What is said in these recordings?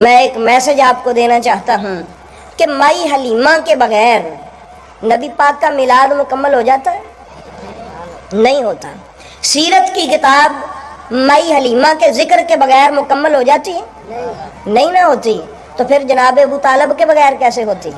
میں ایک میسج آپ کو دینا چاہتا ہوں کہ مائی حلیمہ کے بغیر نبی پاک کا میلاد مکمل ہو جاتا ہے؟ نہیں ہوتا۔ سیرت کی کتاب مائی حلیمہ کے ذکر کے بغیر مکمل ہو جاتی ہے؟ نہیں نہ ہوتی۔ تو پھر جناب ابو طالب کے بغیر کیسے ہوتی؟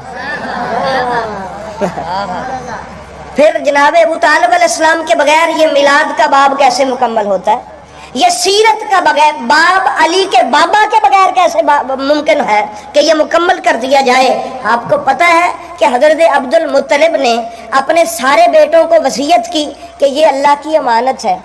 پھر جناب ابو طالب علیہ السلام کے بغیر یہ میلاد کا باب کیسے مکمل ہوتا ہے؟ یہ سیرت کا بغیر باب علی کے بابا کے بغیر کیسے ممکن ہے کہ یہ مکمل کر دیا جائے؟ آپ کو پتہ ہے کہ حضرت عبد المطلب نے اپنے سارے بیٹوں کو وصیت کی کہ یہ اللہ کی امانت ہے،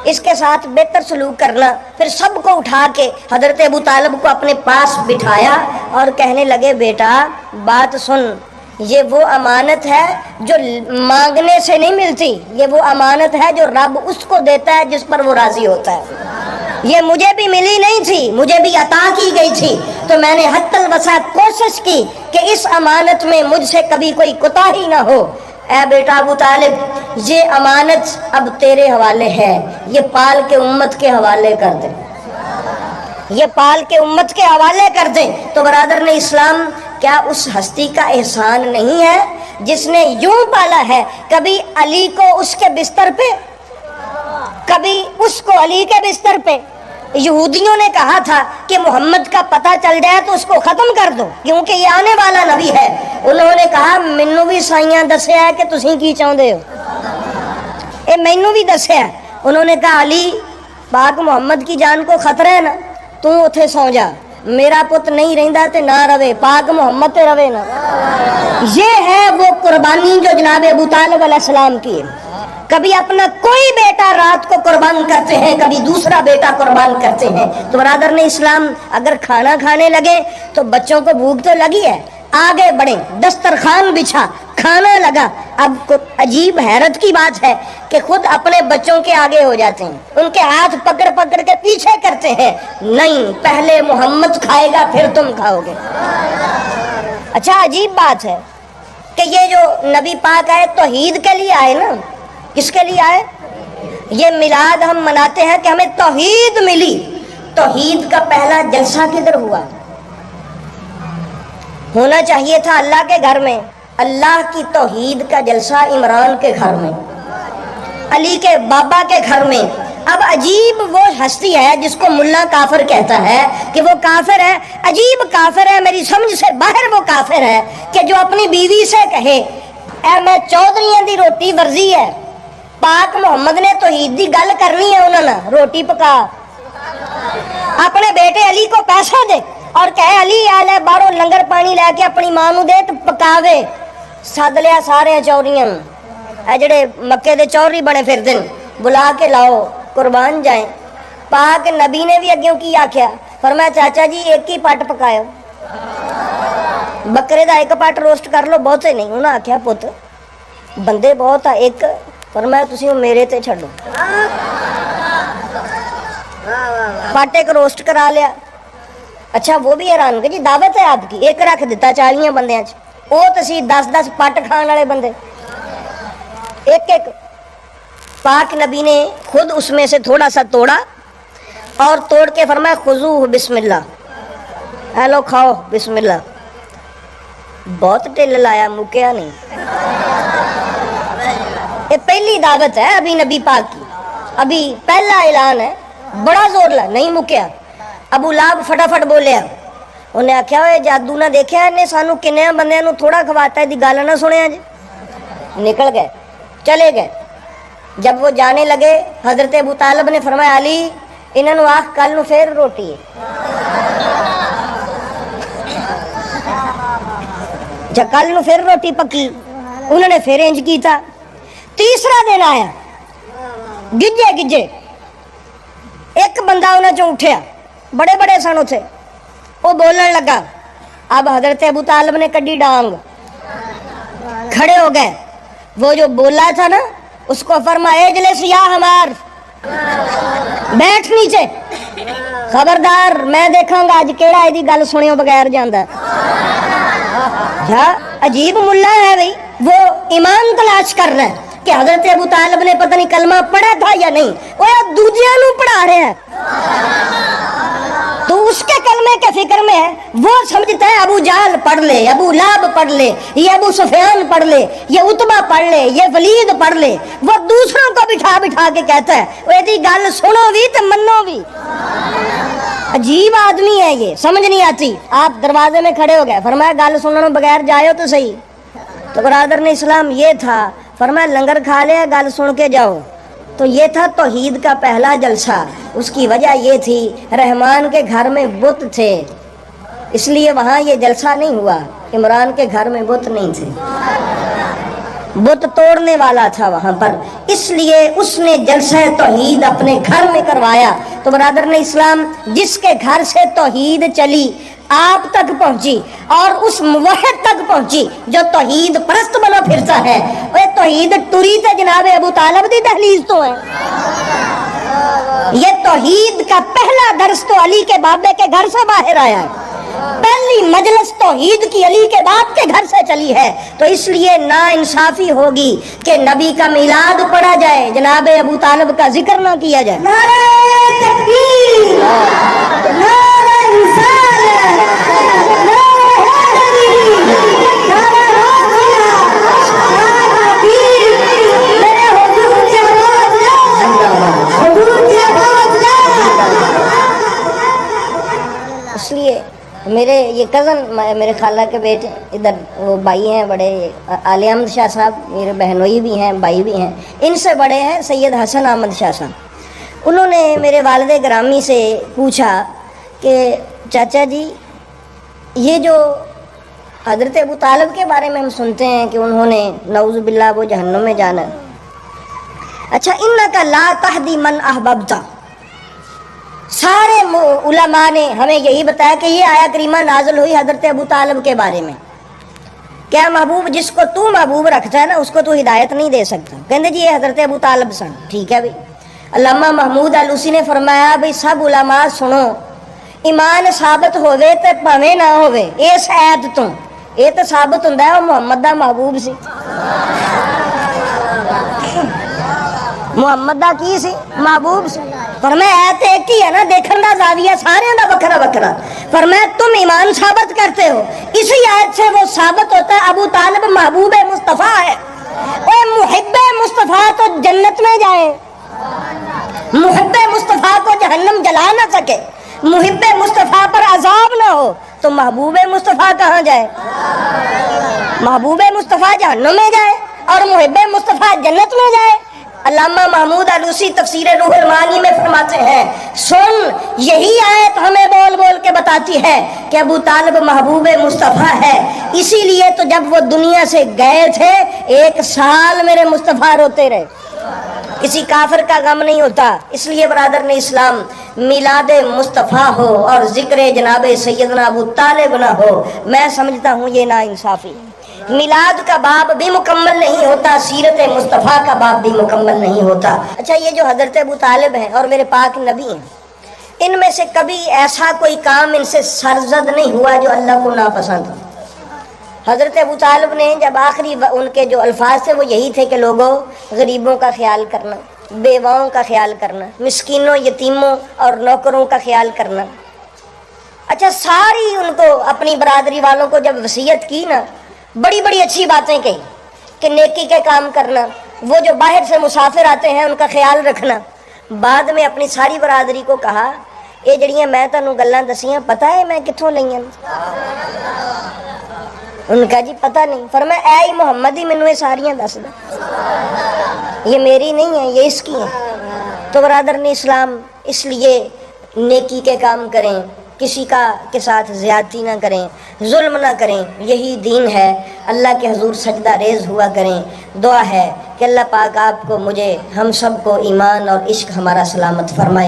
اس کے ساتھ بہتر سلوک کرنا۔ پھر سب کو اٹھا کے حضرت ابو طالب کو اپنے پاس بٹھایا اور کہنے لگے، بیٹا بات سن، یہ وہ امانت ہے جو مانگنے سے نہیں ملتی، یہ وہ امانت ہے جو رب اس کو دیتا ہے جس پر وہ راضی ہوتا ہے۔ یہ مجھے بھی ملی نہیں تھی، مجھے بھی عطا کی گئی تھی، تو میں نے حتی الوسع کوشش کی کہ اس امانت میں مجھ سے کبھی کوئی کوتاہی نہ ہو۔ اے بیٹا ابو طالب، یہ امانت اب تیرے حوالے ہے، یہ پال کے امت کے حوالے کر دے، یہ پال کے امت کے حوالے کر دیں۔ تو برادر نے اسلام، کیا اس ہستی کا احسان نہیں ہے جس نے یوں پالا ہے، کبھی علی کو اس کے بستر پہ، کبھی اس کو علی کے بستر پہ؟ یہودیوں نے کہا تھا کہ محمد کا پتہ چل جائے تو اس کو ختم کر دو کیونکہ یہ آنے والا نبی ہے۔ انہوں نے کہا، مینوں بھی سائیاں دسیا ہے کہ تسی کی چاہتے ہو، اے مینوں بھی دسیا۔ انہوں نے کہا، علی پاک محمد کی جان کو خطرہ ہے نا، تو اتھے سو جا، میرا پت نہیں رہندا تے نہ روے، پاک محمد تے روے نا۔ یہ ہے وہ قربانی جو جناب ابو طالب علیہ السلام کی ہے۔ کبھی اپنا کوئی بیٹا رات کو قربان کرتے ہیں، کبھی دوسرا بیٹا قربان کرتے ہیں۔ تو برادر نے اسلام، اگر کھانا کھانے لگے تو بچوں کو بھوک تو لگی ہے، آگے بڑھیں، دسترخوان بچھا، کھانا لگا۔ اب عجیب حیرت کی بات ہے کہ خود اپنے بچوں کے آگے ہو جاتے ہیں، ان کے ہاتھ پکڑ پکڑ کے پیچھے کرتے ہیں، نہیں پہلے محمد کھائے گا پھر تم کھاؤ گے۔ اچھا عجیب بات ہے کہ یہ جو نبی پاک آئے توحید کے لیے آئے نا، کس کے لیے آئے؟ یہ میلاد ہم مناتے ہیں کہ ہمیں توحید ملی۔ توحید کا پہلا جلسہ کدھر ہوا؟ ہونا چاہیے تھا اللہ کے گھر میں۔ اللہ کی توحید کا جلسہ عمران کے گھر میں، علی کے بابا کے گھر میں۔ اب عجیب وہ ہستی ہے جس کو ملا کافر کہتا ہے کہ وہ کافر ہے، عجیب کافر ہے، میری سمجھ سے باہر وہ کافر ہے کہ جو اپنی بیوی سے کہے، اے میں چودھریاں دی روٹی ورزی ہے، پاک محمد نے توحید دی گل کرنی ہے، انہوں نے روٹی پکا، اپنے بیٹے علی کو پیسہ دے اور کہے علی آ لے باہروں لنگر پانی لے کے اپنی ماں نو دے تو پکاوے۔ سد لیا سارے چوریاں، اے جڑے مکے دے چوری بنے پھر دن، بلا کے لاؤ قربان جائیں۔ پاک نبی نے بھی اگیوں کی آکھیا، فرمایا چاچا جی ایک ہی پٹ پکاؤ، بکرے دا ایک پٹ روسٹ کر لو، بہتے نہیں۔ انہاں آکھیا پت بندے بہت آ، ایک، فرمایا تسی میرے تے چھڈو، پٹ ایک روسٹ کرا لیا۔ اچھا وہ بھی حیران کہ جی دعوت ہے آپ کی، ایک رکھ دیتا 40 بندیاں چ، وہ تسی 10 پٹ کھان والے بندے، ایک ایک۔ پاک نبی نے خود اس میں سے تھوڑا سا توڑا اور توڑ کے فرمایا خذوہ بسم اللہ، اے لو کھاؤ بسم اللہ۔ بہت ٹل لایا، مکیا نہیں۔ یہ پہلی دعوت ہے ابھی نبی پاک کی، ابھی پہلا اعلان ہے، بڑا زور لا، نہیں مکیا۔ ابو لہب فٹافٹ بولیا، انہیں آخیا ہوئے جادو نہ دیکھا انہیں سانو کنیا بندیاں نو تھوڑا کھواتا ہے، دی گل نہ سنیا جی۔ نکل گئے، چلے گئے۔ جب وہ جانے لگے حضرت ابو طالب نے فرمایا علی انہوں نے آخ کل نو پھر روٹی ہے۔ جب کل نو پھر روٹی پکی، انہوں نے پھر انج کیتا۔ تیسرا دن آیا، گجے گجے، ایک بندہ انہوں چوں اٹھیا، بڑے بڑے سن اتھے، وہ بولن لگا۔ اب حضرت ابو طالب نے کڈی ڈانگ، کھڑے ہو گئے۔ وہ جو بولا تھا نا اس کو فرمایا اجلس یا ہمار، بیٹھ نیچے، خبردار میں دیکھاں گا اج کیڑا ایدی گل سنیو بغیر جاندا۔ عجیب ملا ہے بھئی، وہ ایمان تلاش کر رہا ہے کہ حضرت ابو طالب نے پتہ نہیں کلمہ پڑھا تھا یا نہیں، وہ دوجیاں نو پڑھا رہے ہیں۔ تو اس کے کلمے کے فکر میں ہے، وہ سمجھتا ہے ابو جہل پڑھ لے، ابو لہب پڑھ لے، یہ ابو سفیان پڑھ لے، یہ عتبہ پڑھ لے، یہ ولید پڑھ لے، وہ دوسروں کو بٹھا بٹھا کے کہتا ہے وہ ایسی گل سنو بھی تو منو بھی۔ عجیب آدمی ہے یہ، سمجھ نہیں آتی۔ آپ دروازے میں کھڑے ہو گئے، فرمایا گل سننے بغیر جائے تو صحیح۔ تو برادران اسلام یہ تھا، فرمایا لنگر کھا لیا گل سن کے جاؤ۔ تو یہ تھا توحید کا پہلا جلسہ۔ اس کی وجہ یہ تھی رحمان کے گھر میں بت تھے، اس لیے وہاں یہ جلسہ نہیں ہوا۔ عمران کے گھر میں بت نہیں تھے، بت توڑنے والا تھا وہاں پر، اس لیے اس نے جلسہ توحید اپنے گھر میں کروایا۔ تو برادران اسلام، جس کے گھر سے توحید چلی آپ تک پہنچی اور اس موحد تک پہنچی جو توحید پرست بنا پھرتا ہے، وہ توحید ٹری تے جناب ابو طالب دی دہلیز تو ہے۔ یہ توحید کا پہلا درس تو علی کے بابے کے گھر سے باہر آیا ہے، پہلی مجلس توحید کی علی کے باپ کے گھر سے چلی ہے۔ تو اس لیے نا انصافی ہوگی کہ نبی کا میلاد پڑھا جائے، جناب ابو طالب کا ذکر نہ کیا جائے۔ نعرہ تکبیر، نعرہ رسالت، اس لیے میرے یہ کزن، میرے خالہ کے بیٹے ادھر وہ بھائی ہیں بڑے، علی احمد شاہ صاحب میرے بہنوئی بھی ہیں، بھائی بھی ہیں، ان سے بڑے ہیں سید حسن احمد شاہ صاحب۔ انہوں نے میرے والد گرامی سے پوچھا کہ چاچا جی یہ جو حضرت ابو طالب کے بارے میں ہم سنتے ہیں کہ انہوں نے نعوذ باللہ وہ جہنم میں جانا، اچھا انکا لا تہدی من احببتا، سارے علماء نے ہمیں یہی بتایا کہ یہ آیا کریمہ نازل ہوئی حضرت ابو طالب کے بارے میں، کیا محبوب جس کو تو محبوب رکھتا ہے نا اس کو تو ہدایت نہیں دے سکتا۔ کہتے جی یہ حضرت ابو طالب سن، ٹھیک ہے بھائی۔ علامہ محمود علوسی نے فرمایا بھائی سب علماء سنو، ایمان ثابت ہوئے تے پاویں نہ ہوئے اس عید تو یہ تو ثابت ہوندا ہے وہ محمد دا محبوب سی، محمد دا کی سی محبوب سی۔ فرمایا ایت ایک ہی ہے نا، دیکھن دا زاویہ سارے دا وکھرا وکھرا۔ فرمایا تم ایمان ثابت کرتے ہو، اسی آیت سے وہ ثابت ہوتا ہے ابو طالب محبوب مصطفیٰ ہے۔ اے محب مصطفیٰ تو جنت میں جائے، محب مصطفیٰ کو جہنم جلا نہ سکے، محب مصطفیٰ پر عذاب نہ ہو تو محبوب مصطفیٰ کہاں جائے؟ محبوب مصطفیٰ جہنم میں جائے اور محب مصطفیٰ جنت میں جائے۔ علامہ محمود علوسی تفسیر روح المعانی میں فرماتے ہیں سن، یہی آیت ہمیں بول بول کے بتاتی ہے کہ ابو طالب محبوب مصطفیٰ ہے، اسی لیے تو جب وہ دنیا سے گئے تھے 1 سال میرے مصطفیٰ روتے رہے، کسی کافر کا غم نہیں ہوتا۔ اس لیے برادر نے اسلام میلاد مصطفیٰ ہو اور ذکر جناب سیدنا ابو طالب نہ ہو، میں سمجھتا ہوں یہ نا انصافی۔ میلاد کا باب بھی مکمل نہیں ہوتا، سیرت مصطفیٰ کا باب بھی مکمل نہیں ہوتا۔ اچھا یہ جو حضرت ابو طالب ہیں اور میرے پاک نبی ہیں، ان میں سے کبھی ایسا کوئی کام ان سے سرزد نہیں ہوا جو اللہ کو ناپسند ہو۔ حضرت ابو طالب نے جب آخری ان کے جو الفاظ تھے وہ یہی تھے کہ لوگوں غریبوں کا خیال کرنا، بیواؤں کا خیال کرنا، مسکینوں یتیموں اور نوکروں کا خیال کرنا۔ اچھا ساری ان کو اپنی برادری والوں کو جب وصیت کی نا، بڑی بڑی اچھی باتیں کہی کہ نیکی کے کام کرنا، وہ جو باہر سے مسافر آتے ہیں ان کا خیال رکھنا۔ بعد میں اپنی ساری برادری کو کہا یہ جڑیاں میں تانوں گلاں دسیاں پتہ ہے میں کتھوں لئیاں؟ ان کا جی پتہ نہیں۔ فرمایا اے محمد ہی مینوں یہ ساریاں دس دے، یہ میری نہیں ہے یہ اس کی ہیں۔ تو برادران اسلام اس لیے نیکی کے کام کریں، کسی کے ساتھ زیادتی نہ کریں، ظلم نہ کریں، یہی دین ہے۔ اللہ کے حضور سجدہ ریز ہوا کریں۔ دعا ہے کہ اللہ پاک آپ کو، مجھے، ہم سب کو ایمان اور عشق ہمارا سلامت فرمائے۔